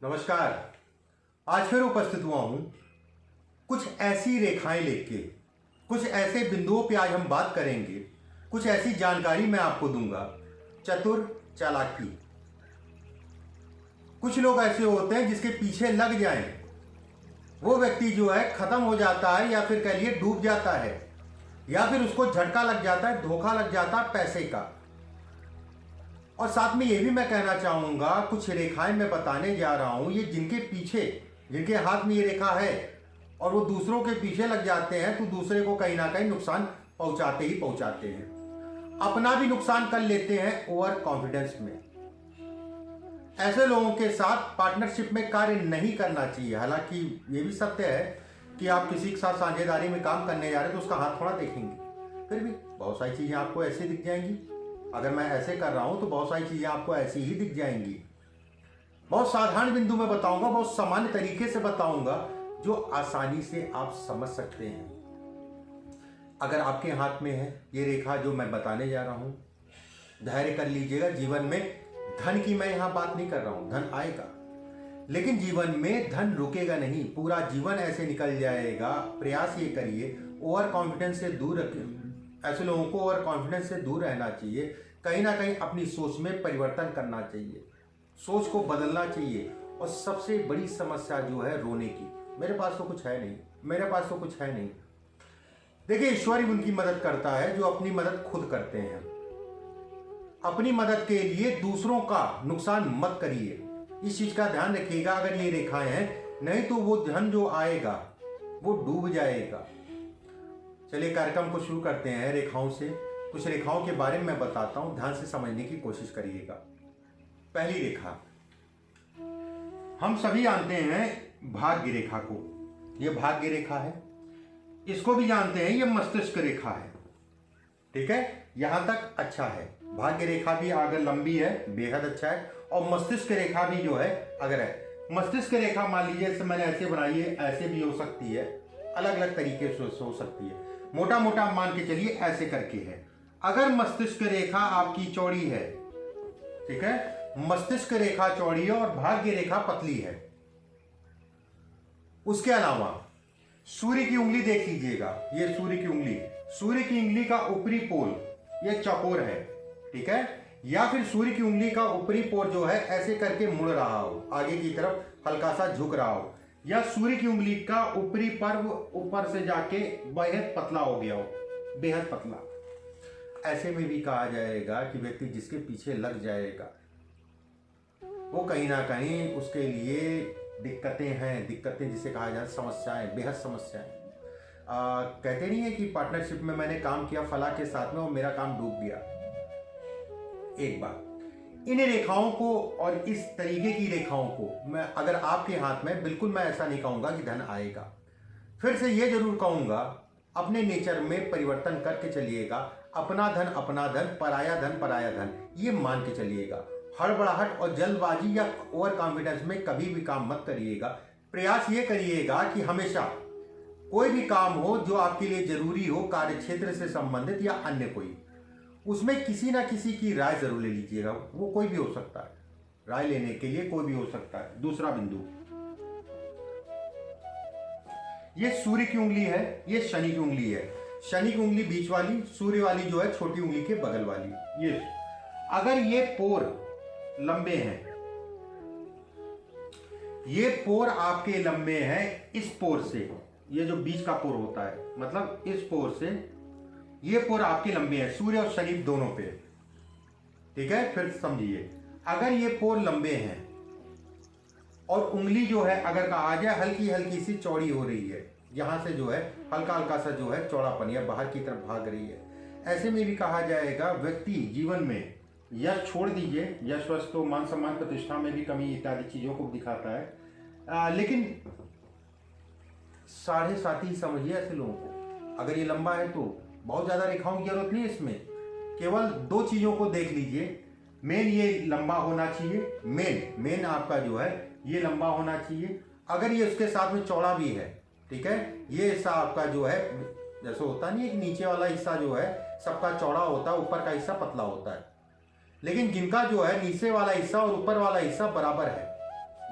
नमस्कार। आज फिर उपस्थित हुआ हूँ कुछ ऐसी रेखाएं लेके। कुछ ऐसे बिंदुओं पे आज हम बात करेंगे। कुछ ऐसी जानकारी मैं आपको दूंगा। चतुर चालाकी। कुछ लोग ऐसे होते हैं जिसके पीछे लग जाएं, वो व्यक्ति जो है खत्म हो जाता है, या फिर कह लिए डूब जाता है, या फिर उसको झटका लग जाता है, धोखा लग जाता है पैसे का। और साथ में ये भी मैं कहना चाहूँगा, कुछ रेखाएं मैं बताने जा रहा हूँ, ये जिनके पीछे, जिनके हाथ में ये रेखा है और वो दूसरों के पीछे लग जाते हैं, तो दूसरे को कहीं ना कहीं नुकसान पहुंचाते ही पहुंचाते हैं। अपना भी नुकसान कर लेते हैं ओवर कॉन्फिडेंस में। ऐसे लोगों के साथ पार्टनरशिप में कार्य नहीं करना चाहिए। हालांकि ये भी सत्य है कि आप किसी के साथ साझेदारी में काम करने जा रहे हैं तो उसका हाथ थोड़ा देखेंगे, फिर भी बहुत सारी चीज़ें आपको ऐसे दिख जाएंगी। अगर मैं ऐसे कर रहा हूं तो बहुत सारी चीज़ें आपको ऐसी ही दिख जाएंगी। बहुत साधारण बिंदु में बताऊंगा, बहुत सामान्य तरीके से बताऊंगा, जो आसानी से आप समझ सकते हैं। अगर आपके हाथ में है ये रेखा जो मैं बताने जा रहा हूं, धैर्य कर लीजिएगा। जीवन में धन की मैं यहां बात नहीं कर रहा हूं, धन आएगा, लेकिन जीवन में धन रुकेगा नहीं। पूरा जीवन ऐसे निकल जाएगा। प्रयास ये करिए, ओवर कॉन्फिडेंस से दूर रखिए। ऐसे लोगों को ओवर कॉन्फिडेंस से दूर रहना चाहिए। कहीं ना कहीं अपनी सोच में परिवर्तन करना चाहिए, सोच को बदलना चाहिए। और सबसे बड़ी समस्या जो है रोने की, मेरे पास तो कुछ है नहीं, मेरे पास तो कुछ है नहीं। देखिए, ईश्वर ही उनकी मदद करता है जो अपनी मदद खुद करते हैं। अपनी मदद के लिए दूसरों का नुकसान मत करिए, इस चीज का ध्यान रखिएगा। अगर ये रेखाएं हैं, नहीं तो वो धन जो आएगा वो डूब जाएगा। चलिए कार्यक्रम को शुरू करते हैं रेखाओं से। कुछ रेखाओं के बारे में मैं बताता हूं, ध्यान से समझने की कोशिश करिएगा। पहली रेखा, हम सभी जानते हैं भाग्य रेखा को। यह भाग्य रेखा है। इसको भी जानते हैं, यह मस्तिष्क रेखा है। ठीक है, यहां तक अच्छा है। भाग्य रेखा भी अगर लंबी है बेहद अच्छा है। और मस्तिष्क रेखा भी जो है अगर है, मस्तिष्क रेखा मान लीजिए जैसे मैंने ऐसे बनाई है, ऐसे भी हो सकती है, अलग अलग तरीके से हो सकती है। मोटा मोटा मान के चलिए ऐसे करके है। अगर मस्तिष्क रेखा आपकी चौड़ी है, ठीक है, मस्तिष्क रेखा चौड़ी है और भाग्य रेखा पतली है। उसके अलावा सूर्य की उंगली देख लीजिएगा, ये सूर्य की उंगली, सूर्य की उंगली का ऊपरी पोल ये चौकोर है, ठीक है, या फिर सूर्य की उंगली का ऊपरी पोल जो है ऐसे करके मुड़ रहा हो, आगे की तरफ हल्का सा झुक रहा हो, या सूर्य की उंगली का ऊपरी पर्व ऊपर से जाके बेहद पतला हो गया हो, बेहद पतला। ऐसे में भी कहा जाएगा कि व्यक्ति जिसके पीछे लग जाएगा वो कहीं ना कहीं उसके लिए दिक्कतें हैं। दिक्कतें जिसे कहा जाए समस्याएं, बेहद समस्याएं। कहते नहीं है कि पार्टनरशिप में मैंने काम किया फला के साथ में और मेरा काम डूब गया। एक बात, इन रेखाओं को और इस तरीके की रेखाओं को मैं अगर आपके हाथ में, बिल्कुल मैं ऐसा नहीं कहूंगा कि धन आएगा। फिर से ये जरूर कहूंगा, अपने नेचर में परिवर्तन करके चलिएगा। अपना धन, पराया धन ये मान के चलिएगा। हड़बड़ाहट और जल्दबाजी या ओवर कॉन्फिडेंस में कभी भी काम मत करिएगा। प्रयास ये करिएगा कि हमेशा कोई भी काम हो जो आपके लिए जरूरी हो, कार्य क्षेत्र से संबंधित या अन्य कोई, उसमें किसी ना किसी की राय जरूर ले लीजिएगा। वो कोई भी हो सकता है, राय लेने के लिए कोई भी हो सकता है। दूसरा बिंदु, ये सूर्य की उंगली है, ये शनि की उंगली है। शनि की उंगली बीच वाली, सूर्य वाली जो है छोटी उंगली के बगल वाली। ये अगर ये पोर लंबे हैं, ये पोर आपके लंबे हैं इस पोर से, ये जो बीच का पोर होता है, मतलब इस पोर से ये पोर आपके लंबे हैं, सूर्य और शनि दोनों पे। ठीक है, फिर समझिए, अगर ये पोर लंबे हैं और उंगली जो है अगर कहा जाए हल्की हल्की सी चौड़ी हो रही है, यहां से जो है हल्का हल्का सा जो है चौड़ापन या बाहर की तरफ भाग रही है, ऐसे में भी कहा जाएगा व्यक्ति जीवन में यश छोड़ दीजिए, यश वश तो मान सम्मान प्रतिष्ठा में भी कमी इत्यादि चीजों को दिखाता है, लेकिन 7.5 ही समझिए ऐसे लोगों को। अगर ये लंबा है तो बहुत ज्यादा रेखाओं की जरूरत नहीं है इसमें, केवल 2 चीजों को देख लीजिए। मेन ये लंबा होना चाहिए, मेन आपका जो है ये लंबा होना चाहिए। अगर ये उसके साथ में चौड़ा भी है, ठीक है, ये हिस्सा आपका जो है जैसे होता नहीं है कि नीचे वाला हिस्सा जो है सबका चौड़ा होता है, ऊपर का हिस्सा पतला होता है, लेकिन जिनका जो है नीचे वाला हिस्सा और ऊपर वाला हिस्सा बराबर है,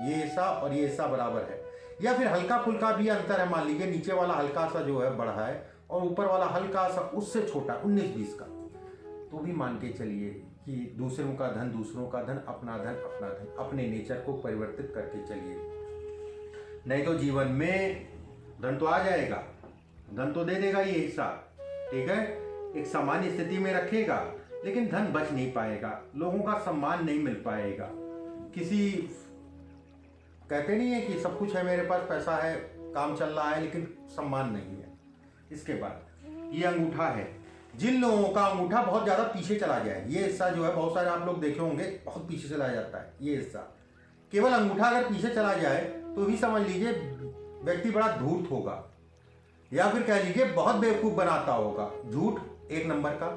ये हिस्सा और ये हिस्सा बराबर है, या फिर हल्का फुल्का भी अंतर है, मान लीजिए नीचे वाला हल्का सा जो है बड़ा है और ऊपर वाला हल्का सा उससे छोटा 19-20 का, तो भी मान के चलिए कि दूसरों का धन दूसरों का धन, अपना धन अपना धन, अपने नेचर को परिवर्तित करके चलिए। नहीं तो जीवन में धन तो आ जाएगा, धन तो दे देगा ये हिस्सा, ठीक है, एक सामान्य स्थिति में रखेगा, लेकिन धन बच नहीं पाएगा, लोगों का सम्मान नहीं मिल पाएगा। किसी कहते नहीं है कि सब कुछ है मेरे पास, पैसा है, काम चल रहा है, लेकिन सम्मान नहीं है। इसके बाद ये अंगूठा है, जिन लोगों का अंगूठा बहुत ज़्यादा पीछे चला जाए, ये हिस्सा जो है बहुत सारे आप लोग देखे होंगे बहुत पीछे चला जाता है, ये हिस्सा केवल अंगूठा अगर पीछे चला जाए तो भी समझ लीजिए व्यक्ति बड़ा धूर्त होगा, या फिर कह लीजिए बहुत बेवकूफ़ बनाता होगा। झूठ एक नंबर का,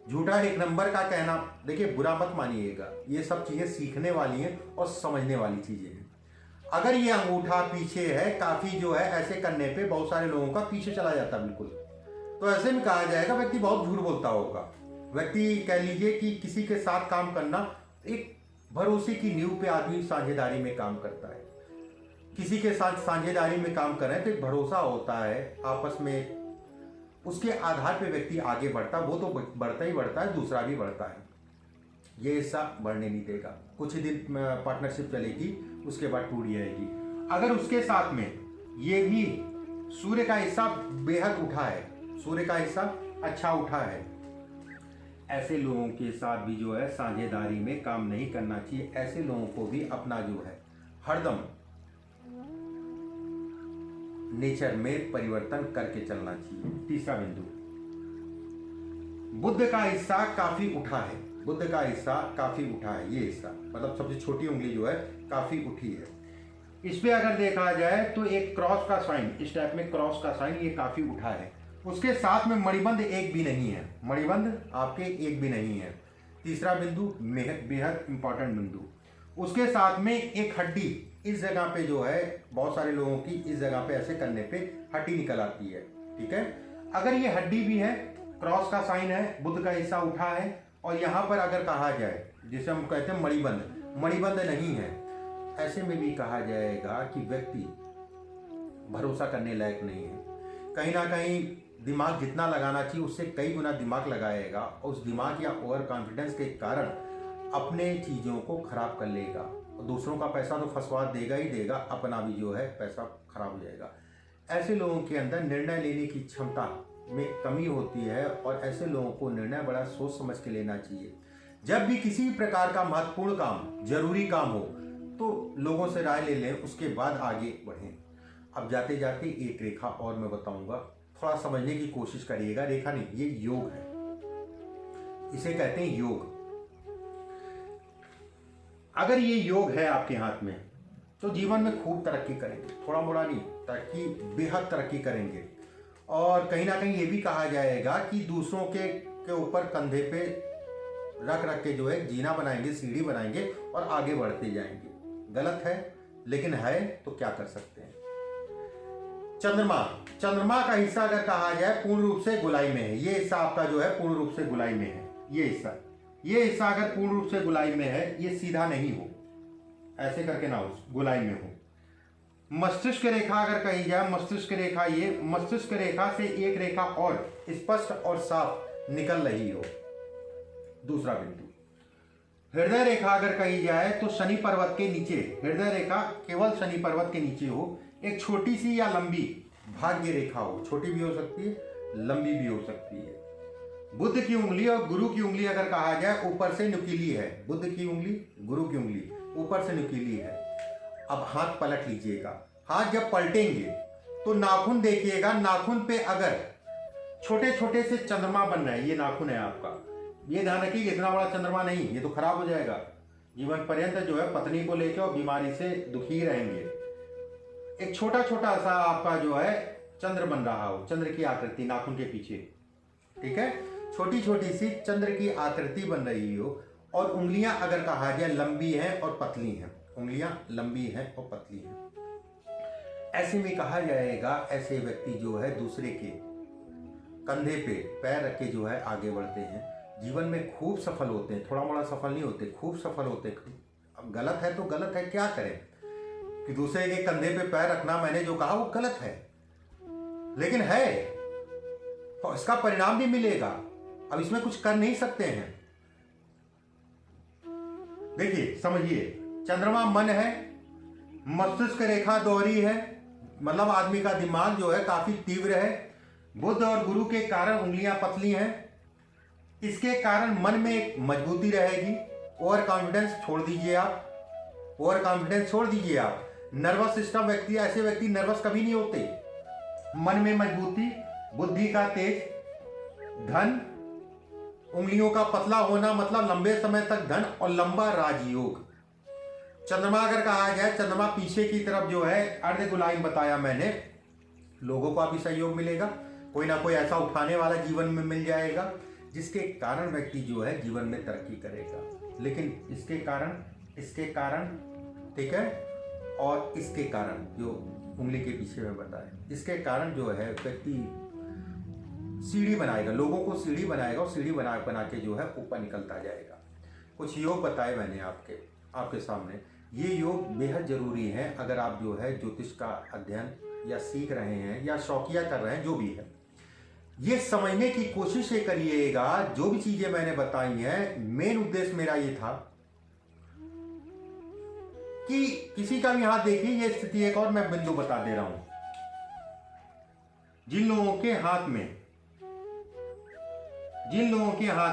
झूठा एक नंबर का कहना, देखिए बुरा मत मानिएगा, ये सब चीज़ें सीखने वाली हैं और समझने वाली चीज़ें हैं। अगर ये अंगूठा पीछे है काफ़ी जो है, ऐसे करने पे बहुत सारे लोगों का पीछे चला जाता है बिल्कुल, तो ऐसे में कहा जाएगा व्यक्ति बहुत झूठ बोलता होगा। व्यक्ति कह लीजिए कि किसी के साथ काम करना, एक भरोसे की नींव पे आदमी साझेदारी में काम करता है, किसी के साथ साझेदारी में काम कर रहे हैं तो एक भरोसा होता है आपस में, उसके आधार पे व्यक्ति आगे बढ़ता है, वो तो बढ़ता ही बढ़ता है, दूसरा भी बढ़ता है। ये हिस्सा बढ़ने नहीं देगा, कुछ ही दिन पार्टनरशिप चलेगी, उसके बाद टूट जाएगी। अगर उसके साथ में ये भी सूर्य का हिस्सा बेहद उठा है, सूर्य का हिस्सा अच्छा उठा है, ऐसे लोगों के साथ भी जो है साझेदारी में काम नहीं करना चाहिए। ऐसे लोगों को भी अपना जो है हरदम नेचर में परिवर्तन करके चलना चाहिए। तीसरा बिंदु, बुद्ध का हिस्सा काफी उठा है, बुद्ध का हिस्सा काफी उठा है, ये हिस्सा मतलब सबसे छोटी उंगली जो है काफी उठी है। इस पे अगर देखा जाए तो एक क्रॉस का साइन, इस टाइप में क्रॉस का साइन ये काफी उठा है। उसके साथ में मणिबंध एक भी नहीं है, मणिबंध आपके एक भी नहीं है। तीसरा बिंदु बेहद इंपॉर्टेंट बिंदु, उसके साथ में एक हड्डी इस जगह पे जो है, बहुत सारे लोगों की इस जगह पे ऐसे करने पे हड्डी निकल आती है, ठीक है। अगर ये हड्डी भी है, क्रॉस का साइन है, बुद्ध का हिस्सा उठा है, और यहाँ पर अगर कहा जाए जिसे हम कहते हैं मणिबंध, मणिबंध नहीं है, ऐसे में भी कहा जाएगा कि व्यक्ति भरोसा करने लायक नहीं है। कहीं ना कहीं दिमाग जितना लगाना चाहिए उससे कई गुना दिमाग लगाएगा, और उस दिमाग या ओवर कॉन्फिडेंस के कारण अपने चीज़ों को खराब कर लेगा, और दूसरों का पैसा तो फंसवा देगा ही देगा, अपना भी जो है पैसा खराब हो जाएगा। ऐसे लोगों के अंदर निर्णय लेने की क्षमता में कमी होती है, और ऐसे लोगों को निर्णय बड़ा सोच समझ के लेना चाहिए। जब भी किसी प्रकार का महत्वपूर्ण काम, जरूरी काम हो, तो लोगों से राय ले लें, उसके बाद आगे बढ़ें। अब जाते जाते एक रेखा और मैं बताऊंगा, थोड़ा समझने की कोशिश करिएगा। रेखा नहीं, ये योग है, इसे कहते हैं योग। अगर ये योग है आपके हाथ में तो जीवन में खूब तरक्की करेंगे, थोड़ा मोड़ा नहीं, तरक्की बेहद तरक्की करेंगे। और कहीं ना कहीं ये भी कहा जाएगा कि दूसरों के ऊपर कंधे पे रख रख के जो है जीना बनाएंगे, सीढ़ी बनाएंगे और आगे बढ़ते जाएंगे। गलत है, लेकिन है तो क्या कर सकते हैं। चंद्रमा, चंद्रमा का हिस्सा अगर कहा जाए पूर्ण रूप से गुलाई में है, ये हिस्सा आपका जो है पूर्ण रूप से गुलाई में है। ये हिस्सा अगर पूर्ण रूप से गुलाई में है, ये सीधा नहीं हो, ऐसे करके ना हो, गुलाई में हो। मस्तिष्क रेखा अगर कही जाए, मस्तिष्क रेखा, ये मस्तिष्क रेखा से एक रेखा और स्पष्ट और साफ निकल रही हो। दूसरा बिंदु, हृदय रेखा अगर कही जाए तो शनि पर्वत के नीचे, हृदय रेखा केवल शनि पर्वत के नीचे हो, एक छोटी सी या लंबी भाग्य रेखा हो, छोटी भी हो सकती है, लंबी भी हो सकती है। बुद्ध की उंगली और गुरु की उंगली अगर कहा जाए ऊपर से नुकीली है, बुद्ध की उंगली, गुरु की उंगली ऊपर से नुकीली है। अब हाथ पलट लीजिएगा, हाथ जब पलटेंगे तो नाखून देखिएगा, नाखून पे अगर छोटे छोटे से चंद्रमा बन रहे हैं, ये नाखून है आपका, ये ध्यान रखिए इतना बड़ा चंद्रमा नहीं, ये तो खराब हो जाएगा, जीवन पर्यंत जो है पत्नी को लेकर और बीमारी से दुखी रहेंगे। एक छोटा छोटा सा आपका जो है चंद्र बन रहा हो, चंद्र की आकृति नाखून के पीछे, ठीक है, छोटी छोटी सी चंद्र की आकृति बन रही हो, और उंगलियां अगर कहा जाए लंबी हैं और पतली हैं, उंगलियां लंबी हैं और पतली हैं, ऐसे में कहा जाएगा ऐसे व्यक्ति जो है दूसरे के कंधे पे पैर रख के जो है आगे बढ़ते हैं, जीवन में खूब सफल होते हैं, थोड़ा मोड़ा सफल नहीं होते, खूब सफल होते हैं। अब गलत है तो गलत है, क्या करें कि दूसरे के कंधे पे पैर रखना, मैंने जो कहा वो गलत है, लेकिन है और इसका परिणाम भी मिलेगा। अब इसमें कुछ कर नहीं सकते हैं। देखिए समझिए, चंद्रमा मन है, मस्तिष्क रेखा दोहरी है, मतलब आदमी का दिमाग जो है काफी तीव्र है। बुध और गुरु के कारण उंगलियां पतली हैं, इसके कारण मन में एक मजबूती रहेगी। ओवर कॉन्फिडेंस छोड़ दीजिए आप, ओवर कॉन्फिडेंस छोड़ दीजिए आप। नर्वस सिस्टम व्यक्ति, ऐसे व्यक्ति नर्वस कभी नहीं होते। मन में मजबूती, बुद्धि का तेज, धन, उंगलियों का पतला होना, मतलब लंबे समय तक धन और लंबा राजयोग। चंद्रमा अगर कहा जाए, चंद्रमा पीछे की तरफ जो है अर्धगोलाइन बताया मैंने, लोगों को भी सहयोग मिलेगा, कोई ना कोई ऐसा उठाने वाला जीवन में मिल जाएगा जिसके कारण व्यक्ति जो है जीवन में तरक्की करेगा। लेकिन इसके कारण ठीक है, और इसके कारण जो उंगली के पीछे में बताया, इसके कारण जो है व्यक्ति सीढ़ी बनाएगा, लोगों को सीढ़ी बनाएगा और सीढ़ी बना के जो है ऊपर निकलता जाएगा। कुछ योग बताए मैंने आपके सामने। ये योग बेहद जरूरी है अगर आप जो है ज्योतिष का अध्ययन या सीख रहे हैं या शौकिया कर रहे हैं, जो भी है। ये समझने की कोशिश ये करिएगा, जो भी चीजें मैंने बताई हैं, मेन उद्देश्य मेरा ये था कि किसी का भी यहां देखिए, ये स्थिति एक और मैं बिंदु बता दे रहा हूं। जिन लोगों के हाथ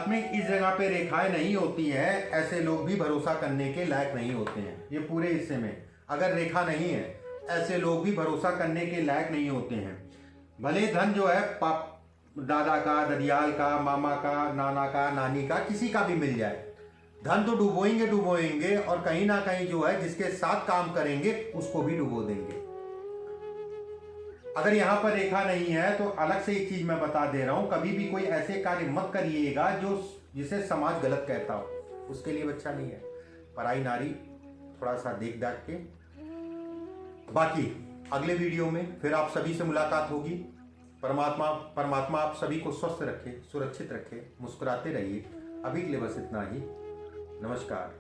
में इस जगह पे रेखाएं नहीं होती है, ऐसे लोग भी भरोसा करने के लायक नहीं होते हैं। ये पूरे हिस्से में अगर रेखा नहीं है, ऐसे लोग भी भरोसा करने के लायक नहीं होते हैं। भले धन जो है दादा का, ददियाल का, मामा का, नाना का, नानी का, किसी का भी मिल जाए, धन तो डुबोएंगे और कहीं ना कहीं जो है जिसके साथ काम करेंगे उसको भी डुबो देंगे। अगर यहां पर रेखा नहीं है तो अलग से एक चीज मैं बता दे रहा हूं, कभी भी कोई ऐसे कार्य मत करिएगा जिसे समाज गलत कहता हो, उसके लिए अच्छा नहीं है। पराई नारी थोड़ा सा देख दाख के। बाकी अगले वीडियो में फिर आप सभी से मुलाकात होगी। परमात्मा आप सभी को स्वस्थ रखे, सुरक्षित रखे, मुस्कुराते रहिए। अभी के लिए बस इतना ही। नमस्कार।